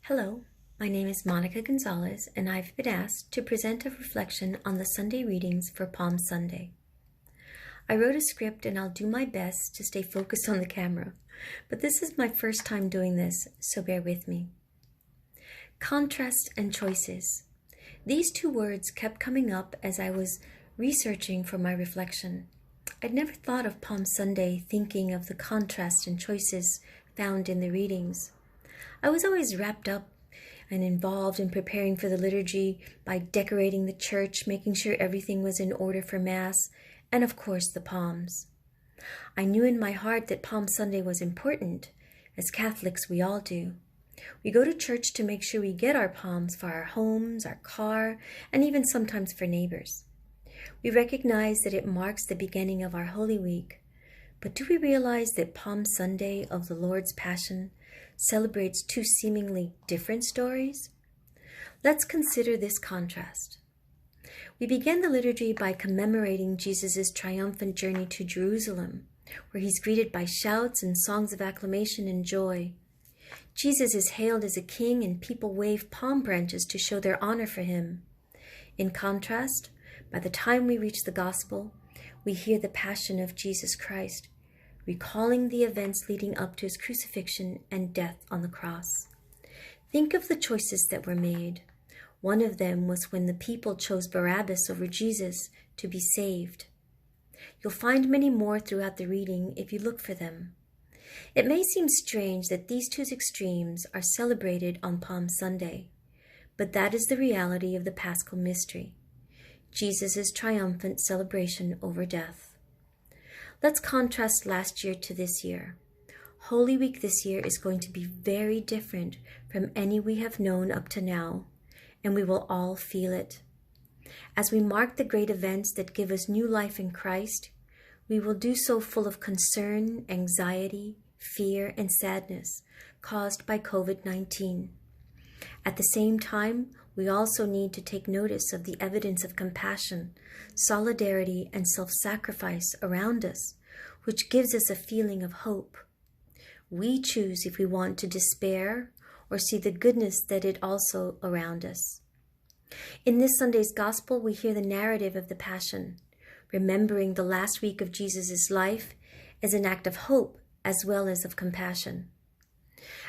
Hello, my name is Monica Gonzalez, and I've been asked to present a reflection on the Sunday readings for Palm Sunday. I wrote a script and I'll do my best to stay focused on the camera, but this is my first time doing this, so bear with me. Contrast and choices. These two words kept coming up as I was researching for my reflection. I'd never thought of Palm Sunday thinking of the contrast and choices found in the readings. I was always wrapped up and involved in preparing for the liturgy by decorating the church, making sure everything was in order for Mass, and of course the palms. I knew in my heart that Palm Sunday was important. As Catholics, we all do. We go to church to make sure we get our palms for our homes, our car, and even sometimes for neighbors. We recognize that it marks the beginning of our Holy Week. But do we realize that Palm Sunday of the Lord's Passion celebrates two seemingly different stories? Let's consider this contrast. We begin the liturgy by commemorating Jesus' triumphant journey to Jerusalem, where he's greeted by shouts and songs of acclamation and joy. Jesus is hailed as a king and people wave palm branches to show their honor for him. In contrast, by the time we reach the gospel, we hear the passion of Jesus Christ, recalling the events leading up to his crucifixion and death on the cross. Think of the choices that were made. One of them was when the people chose Barabbas over Jesus to be saved. You'll find many more throughout the reading if you look for them. It may seem strange that these two extremes are celebrated on Palm Sunday, but that is the reality of the Paschal mystery, Jesus' triumphant celebration over death. Let's contrast last year to this year. Holy Week this year is going to be very different from any we have known up to now, and we will all feel it. As we mark the great events that give us new life in Christ, we will do so full of concern, anxiety, fear, and sadness caused by COVID-19. At the same time, we also need to take notice of the evidence of compassion, solidarity, and self-sacrifice around us, which gives us a feeling of hope. We choose if we want to despair or see the goodness that is also around us. In this Sunday's Gospel, we hear the narrative of the Passion, remembering the last week of Jesus' life as an act of hope as well as of compassion.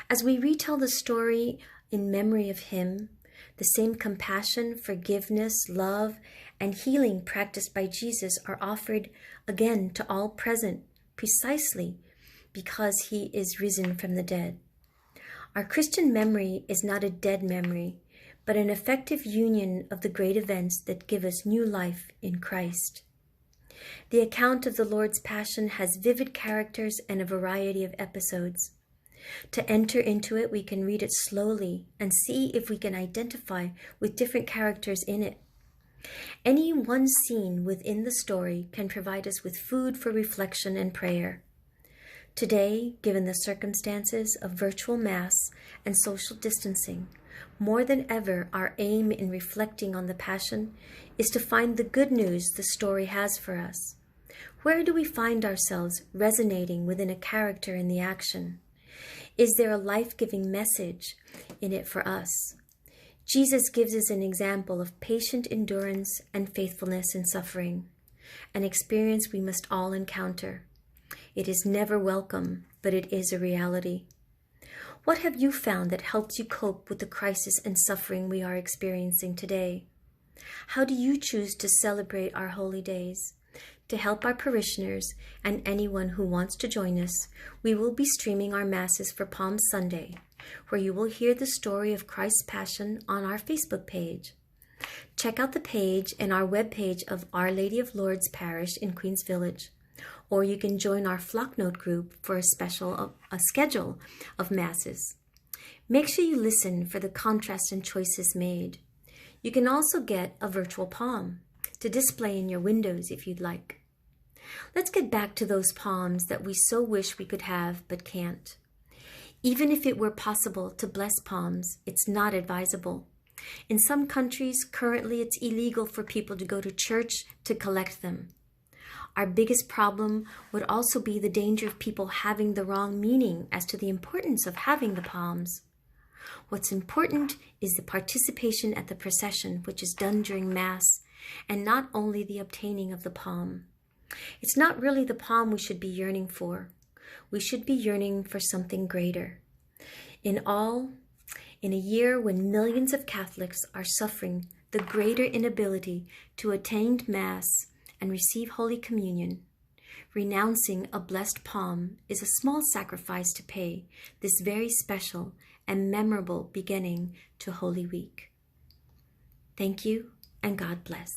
As we retell the story in memory of him, the same compassion, forgiveness, love, and healing practiced by Jesus are offered again to all present, precisely because he is risen from the dead. Our Christian memory is not a dead memory, but an effective union of the great events that give us new life in Christ. The account of the Lord's Passion has vivid characters and a variety of episodes. To enter into it, we can read it slowly and see if we can identify with different characters in it. Any one scene within the story can provide us with food for reflection and prayer. Today, given the circumstances of virtual Mass and social distancing, more than ever, our aim in reflecting on the Passion is to find the good news the story has for us. Where do we find ourselves resonating within a character in the action? Is there a life-giving message in it for us? Jesus gives us an example of patient endurance and faithfulness in suffering, an experience we must all encounter. It is never welcome, but it is a reality. What have you found that helps you cope with the crisis and suffering we are experiencing today? How do you choose to celebrate our holy days? To help our parishioners and anyone who wants to join us, we will be streaming our Masses for Palm Sunday, where you will hear the story of Christ's Passion on our Facebook page. Check out the page and our webpage of Our Lady of Lourdes Parish in Queens Village, or you can join our Flocknote group for a schedule of Masses. Make sure you listen for the contrast and choices made. You can also get a virtual palm to display in your windows if you'd like. Let's get back to those palms that we so wish we could have but can't. Even if it were possible to bless palms, it's not advisable. In some countries, currently it's illegal for people to go to church to collect them. Our biggest problem would also be the danger of people having the wrong meaning as to the importance of having the palms. What's important is the participation at the procession, which is done during Mass, and not only the obtaining of the palm. It's not really the palm we should be yearning for. We should be yearning for something greater. In a year when millions of Catholics are suffering the greater inability to attend Mass and receive Holy Communion, renouncing a blessed palm is a small sacrifice to pay this very special and memorable beginning to Holy Week. Thank you, and God bless.